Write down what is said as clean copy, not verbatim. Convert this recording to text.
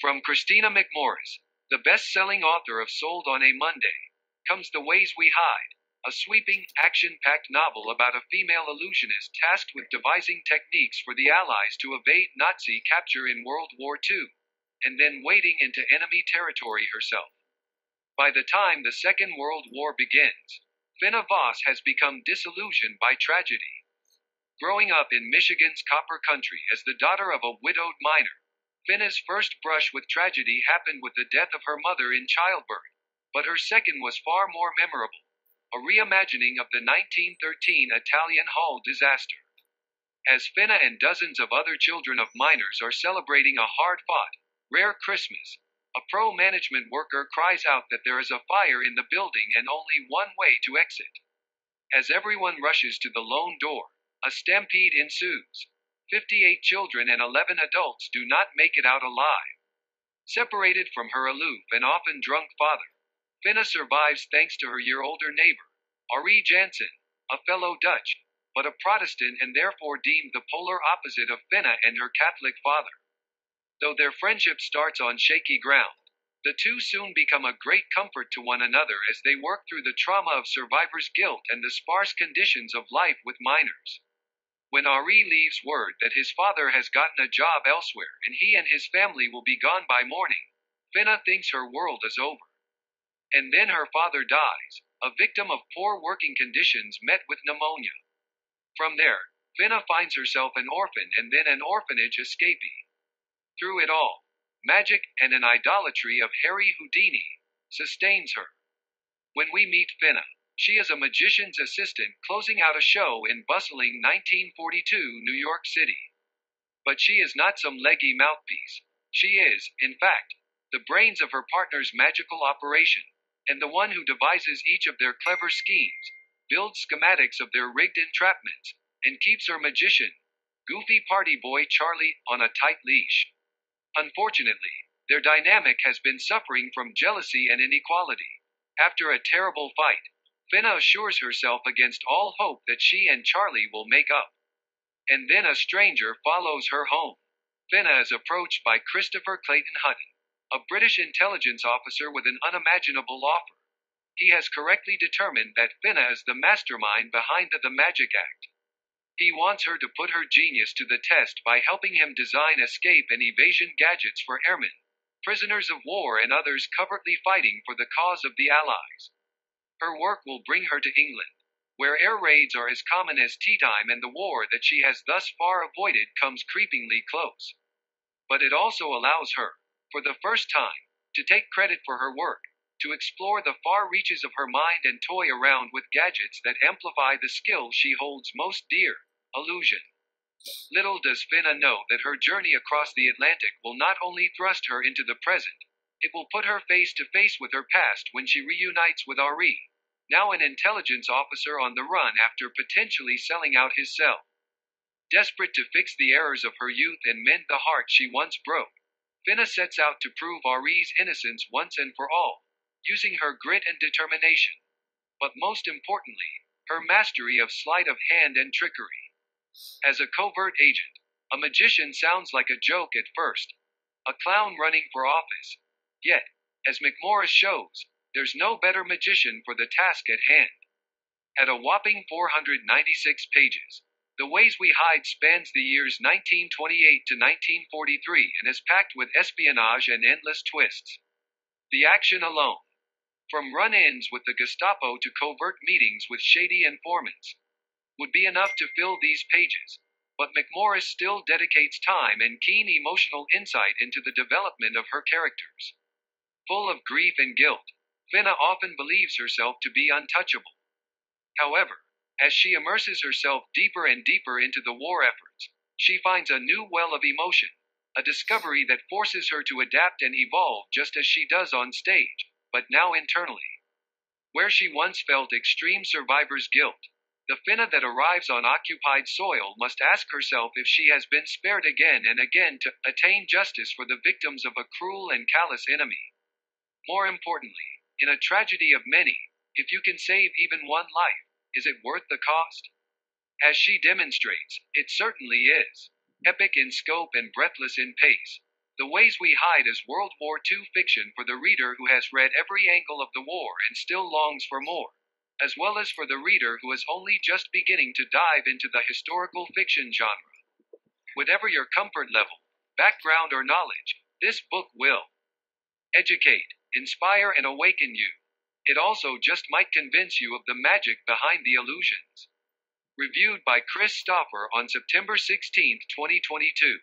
From Kristina McMorris, the best-selling author of Sold on a Monday, comes The Ways We Hide, a sweeping, action-packed novel about a female illusionist tasked with devising techniques for the Allies to evade Nazi capture in World War II, and then wading into enemy territory herself. By the time the Second World War begins, Fenna Vos has become disillusioned by tragedy. Growing up in Michigan's copper country as the daughter of a widowed miner, Fenna's first brush with tragedy happened with the death of her mother in childbirth, but her second was far more memorable, a reimagining of the 1913 Italian Hull disaster. As Fenna and dozens of other children of miners are celebrating a hard-fought, rare Christmas, a pro-management worker cries out that there is a fire in the building and only one way to exit. As everyone rushes to the lone door, a stampede ensues. 58 children and 11 adults do not make it out alive. Separated from her aloof and often drunk father, Fenna survives thanks to her year-older neighbor, Ari Jansen, a fellow Dutch, but a Protestant and therefore deemed the polar opposite of Fenna and her Catholic father. Though their friendship starts on shaky ground, the two soon become a great comfort to one another as they work through the trauma of survivor's guilt and the sparse conditions of life with miners. When Ari leaves word that his father has gotten a job elsewhere and he and his family will be gone by morning, Fenna thinks her world is over. And then her father dies, a victim of poor working conditions met with pneumonia. From there, Fenna finds herself an orphan and then an orphanage escapee. Through it all, magic and an idolatry of Harry Houdini sustains her. When we meet Fenna, she is a magician's assistant closing out a show in bustling 1942 New York City. But she is not some leggy mouthpiece. She is, in fact, the brains of her partner's magical operation, and the one who devises each of their clever schemes, builds schematics of their rigged entrapments, and keeps her magician, goofy party boy Charlie, on a tight leash. Unfortunately, their dynamic has been suffering from jealousy and inequality. After a terrible fight, Fenna assures herself against all hope that she and Charlie will make up. And then a stranger follows her home. Fenna is approached by Christopher Clayton Hutton, a British intelligence officer with an unimaginable offer. He has correctly determined that Fenna is the mastermind behind the Magic Act. He wants her to put her genius to the test by helping him design escape and evasion gadgets for airmen, prisoners of war and others covertly fighting for the cause of the Allies. Her work will bring her to England, where air raids are as common as tea time and the war that she has thus far avoided comes creepingly close. But it also allows her, for the first time, to take credit for her work, to explore the far reaches of her mind and toy around with gadgets that amplify the skill she holds most dear, illusion. Little does Fenna know that her journey across the Atlantic will not only thrust her into the present, it will put her face to face with her past when she reunites with Ari, now an intelligence officer on the run after potentially selling out his cell. Desperate to fix the errors of her youth and mend the heart she once broke, Fenna sets out to prove Ari's innocence once and for all, using her grit and determination. But most importantly, her mastery of sleight of hand and trickery. As a covert agent, a magician sounds like a joke at first, a clown running for office. Yet, as McMorris shows, there's no better magician for the task at hand. At a whopping 496 pages, The Ways We Hide spans the years 1928 to 1943 and is packed with espionage and endless twists. The action alone, from run-ins with the Gestapo to covert meetings with shady informants, would be enough to fill these pages, but McMorris still dedicates time and keen emotional insight into the development of her characters. Full of grief and guilt, Fenna often believes herself to be untouchable. However, as she immerses herself deeper and deeper into the war efforts, she finds a new well of emotion, a discovery that forces her to adapt and evolve just as she does on stage, but now internally. Where she once felt extreme survivor's guilt, the Fenna that arrives on occupied soil must ask herself if she has been spared again and again to attain justice for the victims of a cruel and callous enemy. More importantly, in a tragedy of many, if you can save even one life, is it worth the cost? As she demonstrates, it certainly is. Epic in scope and breathless in pace, The Ways We Hide is World War II fiction for the reader who has read every angle of the war and still longs for more, as well as for the reader who is only just beginning to dive into the historical fiction genre. Whatever your comfort level, background, or knowledge, this book will educate, inspire, and awaken you. It also just might convince you of the magic behind the illusions. Reviewed by Chris Stoffer on September 16, 2022.